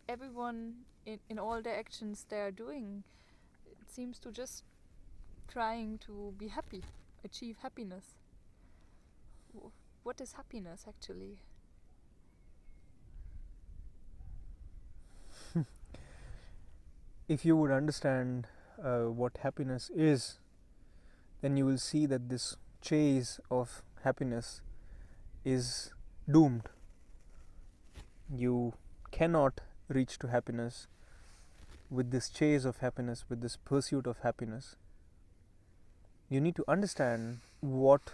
everyone in all the actions they are doing, it seems to just trying to be happy, achieve happiness. What is happiness actually? If you would understand what happiness is, then you will see that this chase of happiness is doomed. You cannot reach to happiness with this chase of happiness, with this pursuit of happiness. You need to understand what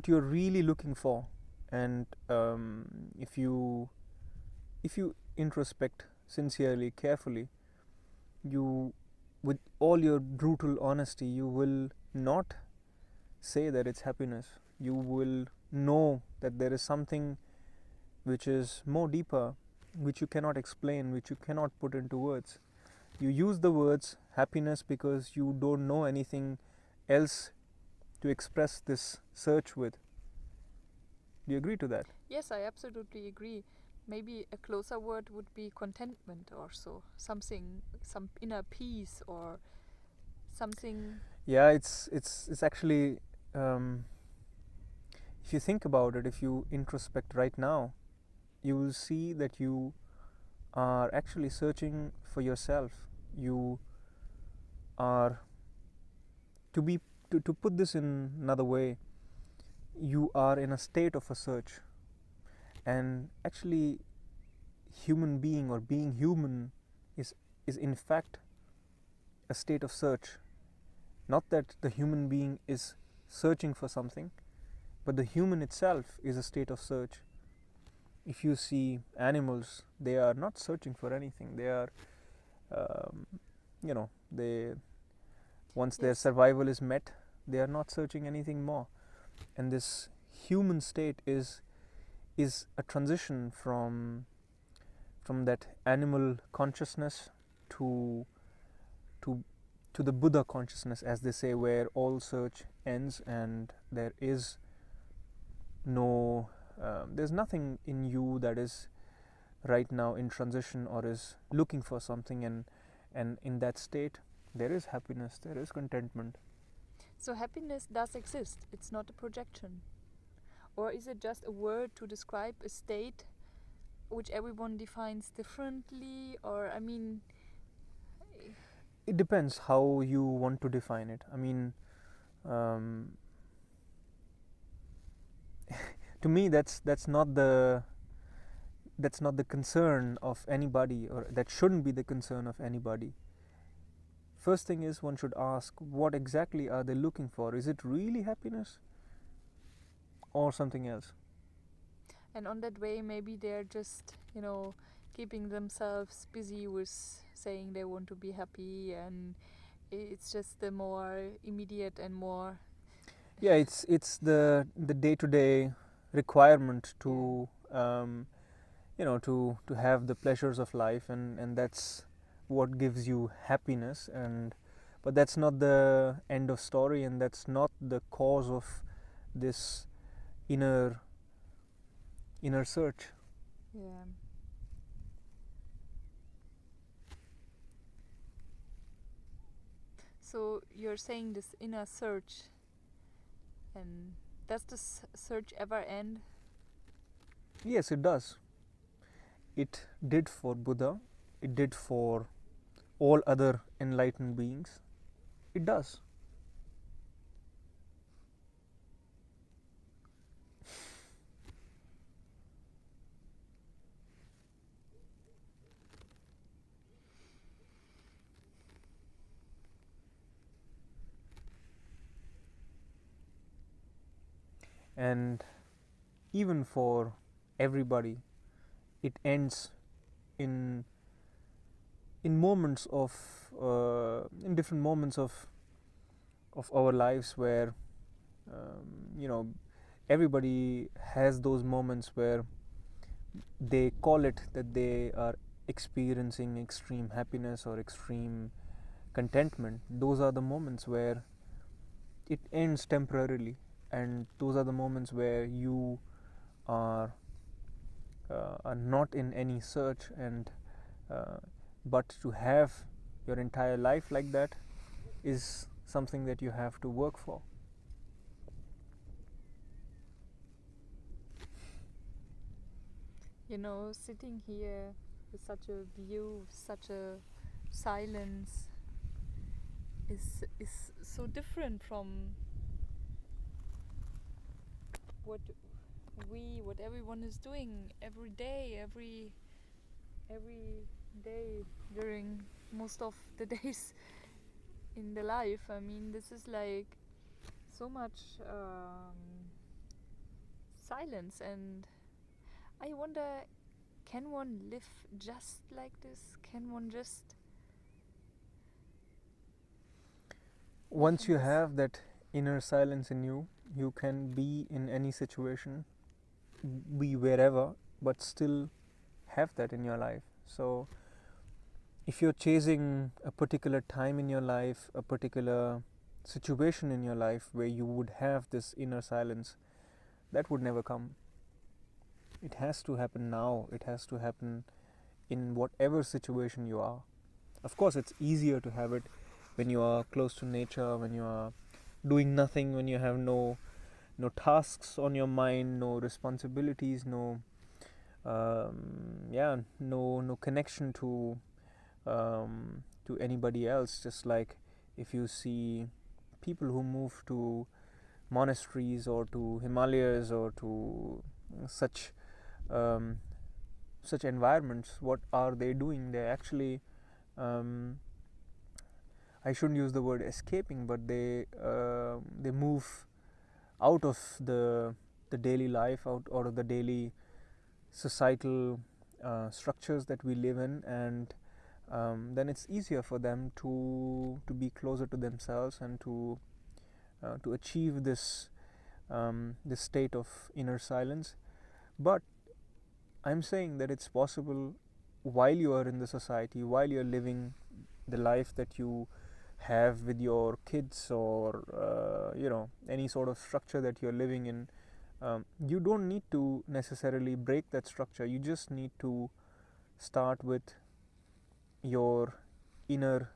you're really looking for, and if you introspect sincerely, carefully, you, with all your brutal honesty, you will not say that it's happiness. You will know that there is something which is more deeper, which you cannot explain, which you cannot put into words. You use the words happiness because you don't know anything else to express this search with. Do you agree to that? Yes, I absolutely agree. Maybe a closer word would be contentment or so. Something, some inner peace or something. Yeah, it's actually, if you think about it, if you introspect right now, you will see that you are actually searching for yourself. You are, to put this in another way, you are in a state of a search. And actually, human being or being human is in fact a state of search. Not that the human being is searching for something, but the human itself is a state of search. If you see animals, they are not searching for anything. They are, they, once their survival is met, they are not searching anything more. And this human state is a transition from that animal consciousness to the Buddha consciousness, as they say, where all search ends and there is no, there's nothing in you that is right now in transition or is looking for something, and in that state there is happiness, there is contentment. So happiness does exist. It's not a projection. Or is it just a word to describe a state which everyone defines differently? Or, I mean, it depends how you want to define it. I mean, to me, that's not the concern of anybody, or that shouldn't be the concern of anybody. First thing is, one should ask, what exactly are they looking for? Is it really happiness or something else? and on that way, maybe they're just, keeping themselves busy with saying they want to be happy, and it's just the more immediate and more. Yeah, it's the day-to-day requirement to to have the pleasures of life, and that's what gives you happiness, but that's not the end of story, and that's not the cause of this inner search. Yeah. So you're saying this inner search, and does this search ever end? Yes, it does. It did for Buddha, it did for all other enlightened beings. It does. And even for everybody, it ends in moments of in different moments of our lives, where everybody has those moments where they call it that they are experiencing extreme happiness or extreme contentment. Those are the moments where it ends temporarily, and those are the moments where you are are not in any search, and but to have your entire life like that is something that you have to work for. Sitting here with such a view, such a silence is so different from what everyone is doing every day, every day during most of the days in the life. I mean, this is like so much silence, and I wonder, can one live just like this? Can one just once you have that inner silence in you, you can be in any situation, be wherever, but still have that in your life. So if you're chasing a particular time in your life, a particular situation in your life where you would have this inner silence, that would never come. It has to happen now. It has to happen in whatever situation you are. Of course, it's easier to have it when you are close to nature, when you are doing nothing, when you have no tasks on your mind, no responsibilities, no connection to anybody else. Just like if you see people who move to monasteries or to Himalayas or to such environments, what are they doing? They're actually I shouldn't use the word escaping, but they move out of the daily life, out of the daily societal structures that we live in, and then it's easier for them to be closer to themselves and to achieve this state of inner silence. But I'm saying that it's possible while you are in the society, while you're living the life that you have with your kids, or any sort of structure that you're living in. You don't need to necessarily break that structure. You just need to start with your inner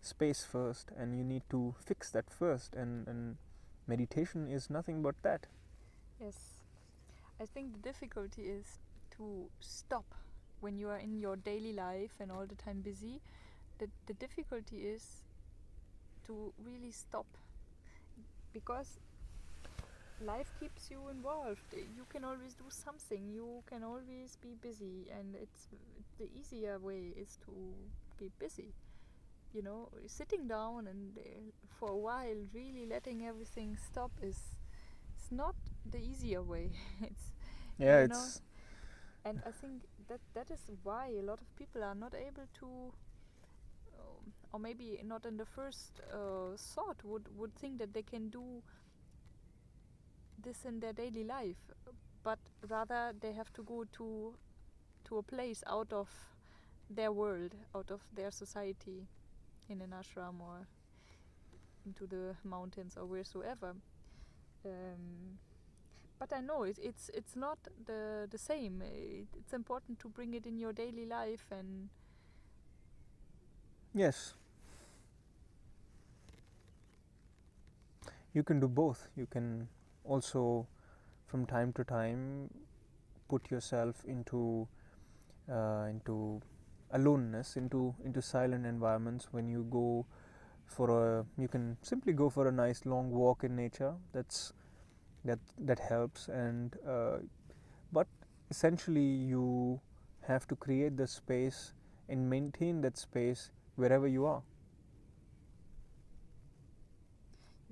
space first, and you need to fix that first, and meditation is nothing but that. Yes, I think the difficulty is to stop when you are in your daily life and all the time busy. The difficulty is to really stop, because life keeps you involved. You can always do something, you can always be busy, and it's the easier way is to be busy. Sitting down and for a while really letting everything stop is not the easier way. It's And I think that is why a lot of people are not able to, or maybe not in the first thought would think that they can do this in their daily life, but rather they have to go to a place out of their world, out of their society, in an ashram or into the mountains or wheresoever. But I know it's not the same. It's important to bring it in your daily life, and yes, you can do both. You can also from time to time put yourself into aloneness, into silent environments. When you go you can simply go for a nice long walk in nature. That helps, and but essentially you have to create the space and maintain that space wherever you are.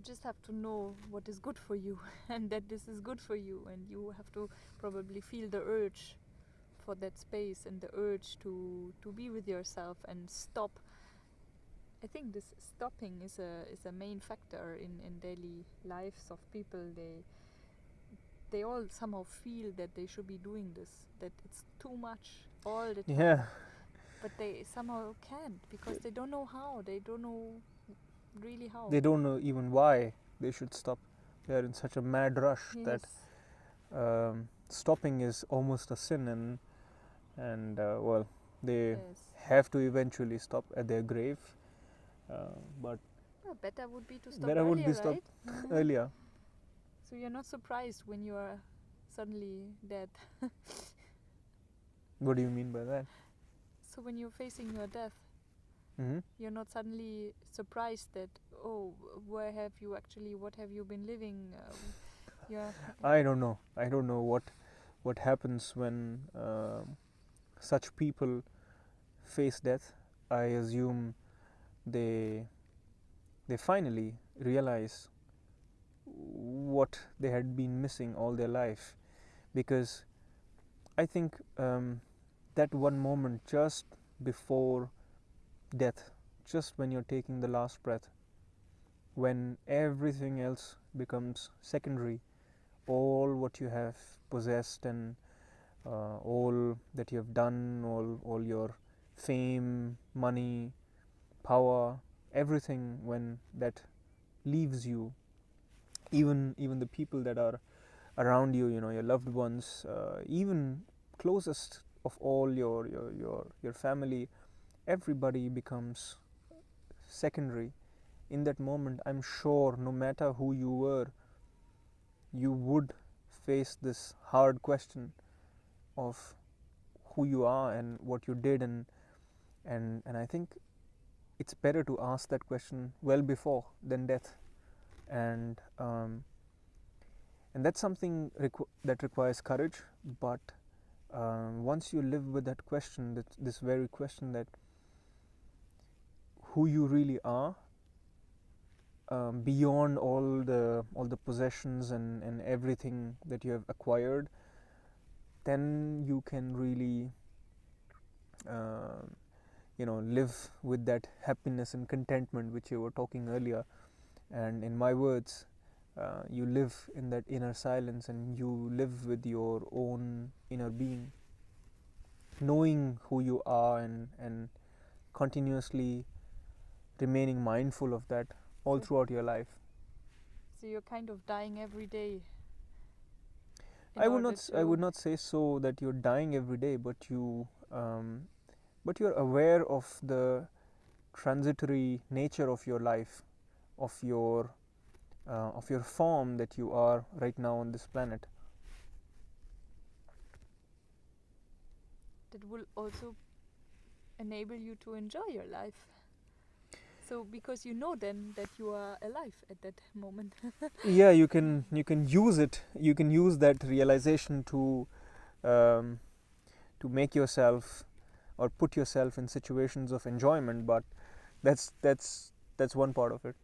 you just have to know what is good for you and that this is good for you, and you have to probably feel the urge for that space and the urge to be with yourself and stop. I think this stopping is a main factor in daily lives of people. They all somehow feel that they should be doing this, that it's too much all the time. Yeah. But they somehow can't, because they don't know how. They don't know really how. They don't know even why they should stop. They are in such a mad rush Yes. that stopping is almost a sin, and well, they Yes. have to eventually stop at their grave, but Well, better would be to stop better would earlier, be stopped right? earlier. So you're not surprised when you are suddenly dead. What do you mean by that? So when you're facing your death, Mm-hmm. you're not suddenly surprised that, oh, what have you been living? Yeah. I don't know what happens when such people face death. I assume they finally realize what they had been missing all their life, because I think that one moment just before death, just when you're taking the last breath, when everything else becomes secondary, all what you have possessed and all that you have done, all your fame, money, power, everything, when that leaves you, even the people that are around you, your loved ones, even closest of all your family, everybody becomes secondary. In that moment, I'm sure no matter who you were, you would face this hard question of who you are and what you did, and I think it's better to ask that question well before than death, and that's something that requires courage. But once you live with that question, this very question, that who you really are, beyond all the possessions and everything that you have acquired, then you can really live with that happiness and contentment which you were talking earlier. And in my words, you live in that inner silence, and you live with your own inner being, knowing who you are, and continuously remaining mindful of that all throughout your life. So you're kind of dying every day. I would not say so that you're dying every day, but you're aware of the transitory nature of your life, of your form that you are right now on this planet. That will also enable you to enjoy your life. So because you know then that you are alive at that moment. Yeah, you can use it. You can use that realization to make yourself or put yourself in situations of enjoyment. But that's one part of it.